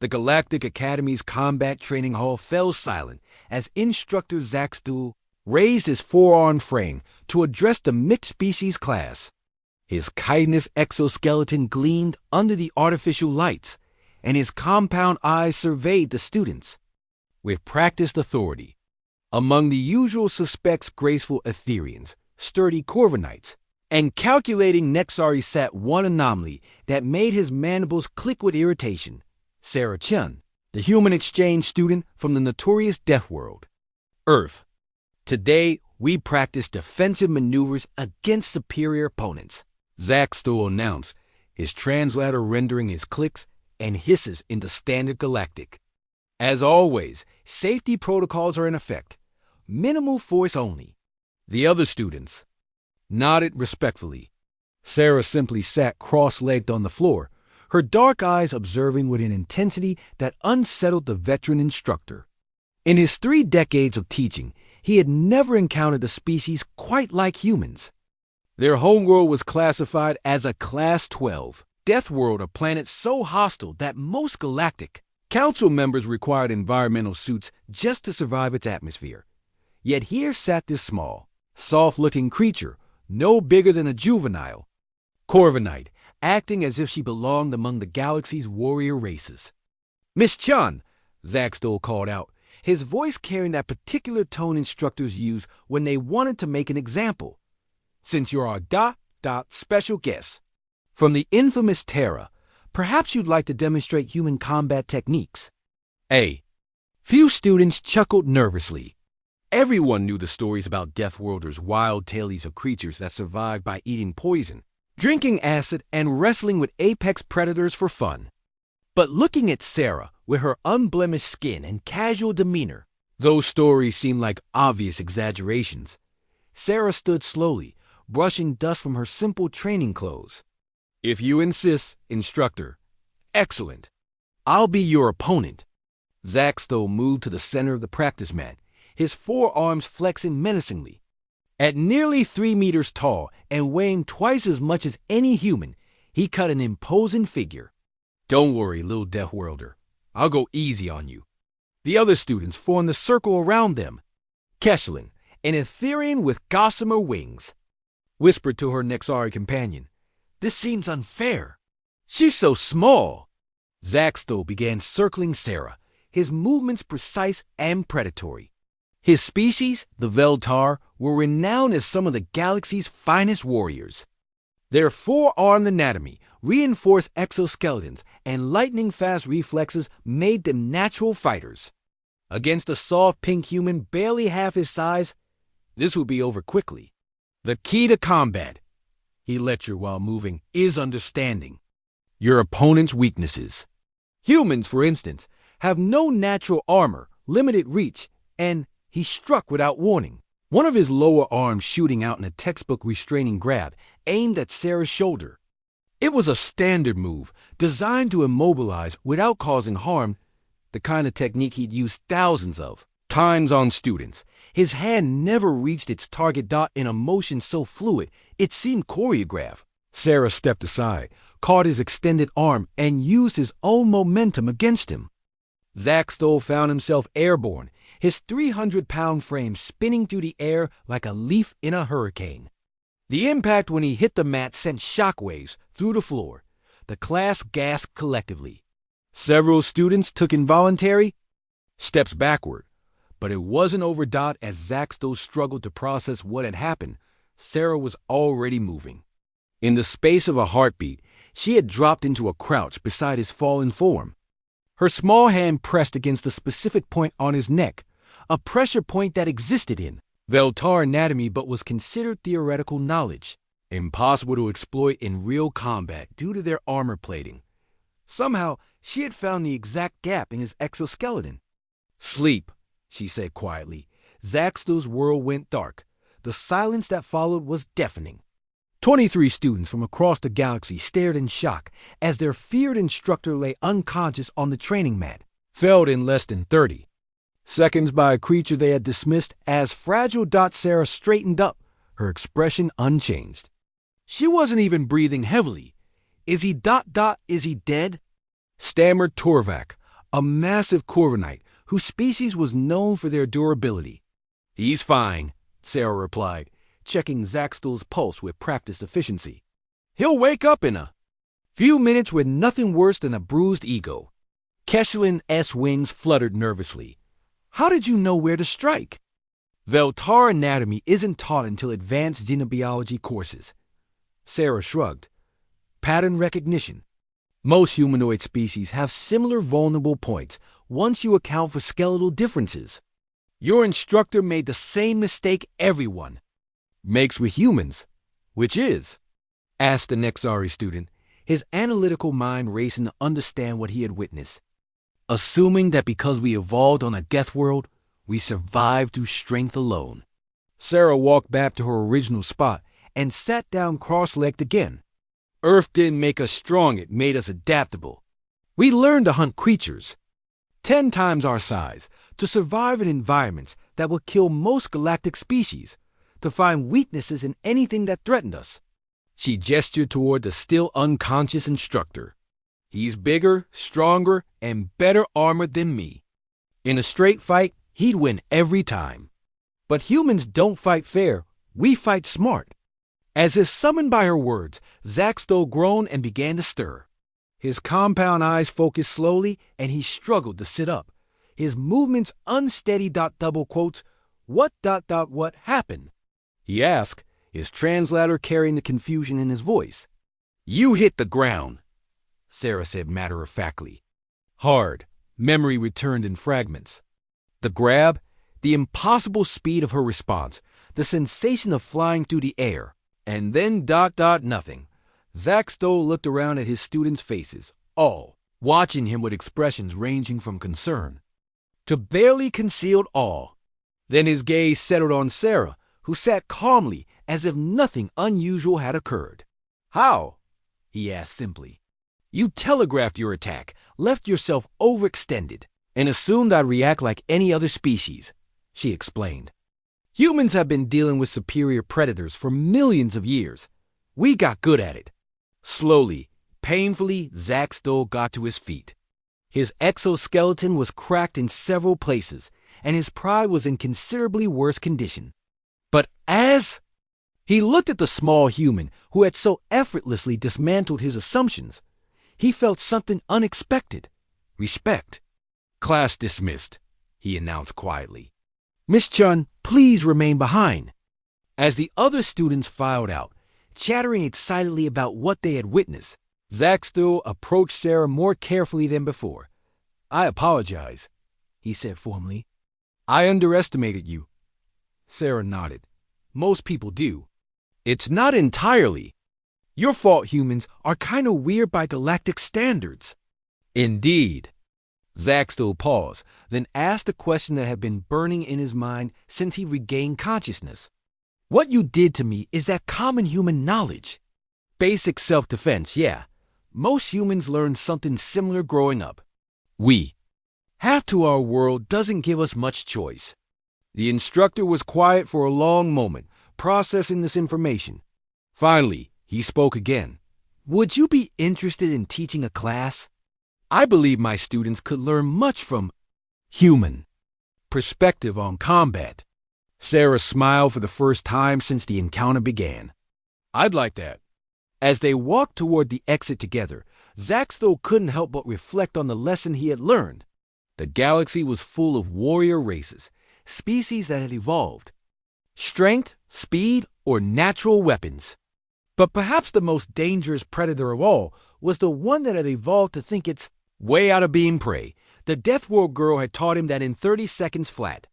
The Galactic Academy's combat training hall fell silent as instructor Zach Stuhl raised his forearm frame to address the mixed species class. His chitinous exoskeleton gleamed under the artificial lights, and his compound eyes surveyed the students with practiced authority. Among the usual suspects, graceful Etherians, sturdy Corvinites, and calculating Nexari sat one anomaly that made his mandibles click with irritation: Sarah Chun, the human exchange student from the notorious Deathworld, Earth. Today, we practice defensive maneuvers against superior opponents, Zach Stuhl announced, his translator rendering his clicks and hisses into standard galactic. As always, safety protocols are in effect. Minimal force only. The other students nodded respectfully. Sarah simply sat cross-legged on the floor, her dark eyes observing with an intensity that unsettled the veteran instructor. In his 3 decades of teaching, he had never encountered a species quite like humans. Their homeworld was classified as a Class 12, Deathworld, a planet so hostile that most galactic council members required environmental suits just to survive its atmosphere. Yet here sat this small, soft-looking creature, no bigger than a juvenile Corvinite, acting as if she belonged among the galaxy's warrior races. "Miss Chun," Zach Stuhl called out, his voice carrying that particular tone instructors use when they wanted to make an example. "Since you're our special guest from the infamous Terra, perhaps you'd like to demonstrate human combat techniques." Few students chuckled nervously. Everyone knew the stories about Deathworlders' wild tales of creatures that survived by eating poison, drinking acid, and wrestling with apex predators for fun. But looking at Sarah, with her unblemished skin and casual demeanor, those stories seemed like obvious exaggerations. Sarah stood slowly, brushing dust from her simple training clothes. "If you insist, instructor." "Excellent. I'll be your opponent." Zach Stuhl moved to the center of the practice mat, his forearms flexing menacingly. At nearly 3 meters tall and weighing twice as much as any human, he cut an imposing figure. "Don't worry, little Deathworlder. I'll go easy on you." The other students formed a circle around them. Keshlin, an Etherian with gossamer wings, whispered to her Nexari companion, "This seems unfair. She's so small." Zach Stuhl began circling Sarah, his movements precise and predatory. His species, the Veltar, were renowned as some of the galaxy's finest warriors. Their four-armed anatomy, reinforced exoskeletons, and lightning-fast reflexes made them natural fighters. Against a soft pink human barely half his size, this would be over quickly. "The key to combat," he lectured while moving, "is understanding your opponent's weaknesses. Humans, for instance, have no natural armor, limited reach, and he struck without warning, one of his lower arms shooting out in a textbook restraining grab aimed at Sarah's shoulder. It was a standard move, designed to immobilize without causing harm, the kind of technique he'd used thousands of times on students. His hand never reached its target dot in a motion so fluid it seemed choreographed. Sarah stepped aside, caught his extended arm, and used his own momentum against him. Zach Stuhl found himself airborne, his 300-pound frame spinning through the air like a leaf in a hurricane. The impact when he hit the mat sent shockwaves through the floor. The class gasped collectively. Several students took involuntary steps backward, but it wasn't over. As Zach Stuhl struggled to process what had happened, Sarah was already moving. In the space of a heartbeat, she had dropped into a crouch beside his fallen form. Her small hand pressed against a specific point on his neck, a pressure point that existed in Veltar anatomy but was considered theoretical knowledge, impossible to exploit in real combat due to their armor plating. Somehow, she had found the exact gap in his exoskeleton. "Sleep," she said quietly. Zach Stuhl's world went dark. The silence that followed was deafening. 23 students from across the galaxy stared in shock as their feared instructor lay unconscious on the training mat, felled in less than 30 seconds by a creature they had dismissed as fragile. Sarah straightened up, her expression unchanged. She wasn't even breathing heavily. Is he dead?" stammered Torvak, a massive corviknight whose species was known for their durability. "He's fine," Sarah replied, checking Zaxtel's pulse with practiced efficiency. "He'll wake up in a few minutes with nothing worse than a bruised ego." Keshelin's wings fluttered nervously. "How did you know where to strike?" "Veltar anatomy isn't taught until advanced xenobiology courses." Sarah shrugged. "Pattern recognition. Most humanoid species have similar vulnerable points once you account for skeletal differences. Your instructor made the same mistake everyone makes with humans." "Which is?" asked the Nexari student, his analytical mind racing to understand what he had witnessed. "Assuming that because we evolved on a Deathworld, we survived through strength alone." Sarah walked back to her original spot and sat down cross-legged again. "Earth didn't make us strong, it made us adaptable. We learned to hunt creatures 10 times our size, to survive in environments that would kill most galactic species, to find weaknesses in anything that threatened us." She gestured toward the still unconscious instructor. "He's bigger, stronger, and better armored than me. In a straight fight, he'd win every time. But humans don't fight fair, we fight smart." As if summoned by her words, Zaxtel groaned and began to stir. His compound eyes focused slowly, and he struggled to sit up. His movements unsteady. Double quotes. What happened?" he asked, his translator carrying the confusion in his voice. "You hit the ground," Sarah said matter-of-factly. Hard, memory returned in fragments. The grab, the impossible speed of her response, the sensation of flying through the air, and then nothing. Zaxtel looked around at his students' faces, all watching him with expressions ranging from concern to barely concealed awe. Then his gaze settled on Sarah, who sat calmly as if nothing unusual had occurred. "How?" he asked simply. "You telegraphed your attack, left yourself overextended, and assumed I'd react like any other species," she explained. "Humans have been dealing with superior predators for millions of years. We got good at it." Slowly, painfully, Zaxtel got to his feet. His exoskeleton was cracked in several places, and his pride was in considerably worse condition. But as he looked at the small human who had so effortlessly dismantled his assumptions, he felt something unexpected. Respect. "Class dismissed," he announced quietly. "Miss Chun, please remain behind." As the other students filed out, chattering excitedly about what they had witnessed, Zaxtel approached Sarah more carefully than before. "I apologize," he said formally. "I underestimated you." Sarah nodded. "Most people do." "It's not entirely your fault. Humans are kind of weird by galactic standards." "Indeed." Zaxtel paused, then asked a question that had been burning in his mind since he regained consciousness. "What you did to me, is that common human knowledge?" "Basic self-defense, yeah. Most humans learn something similar growing up. We have to our world doesn't give us much choice." The instructor was quiet for a long moment, processing this information. Finally, he spoke again. "Would you be interested in teaching a class? I believe my students could learn much from human perspective on combat." Sarah smiled for the first time since the encounter began. "I'd like that." As they walked toward the exit together, Zaxtel couldn't help but reflect on the lesson he had learned. The galaxy was full of warrior races, species that had evolved strength, speed, or natural weapons. But perhaps the most dangerous predator of all was the one that had evolved to think it's way out of being prey. The Deathworld girl had taught him that in 30 seconds flat,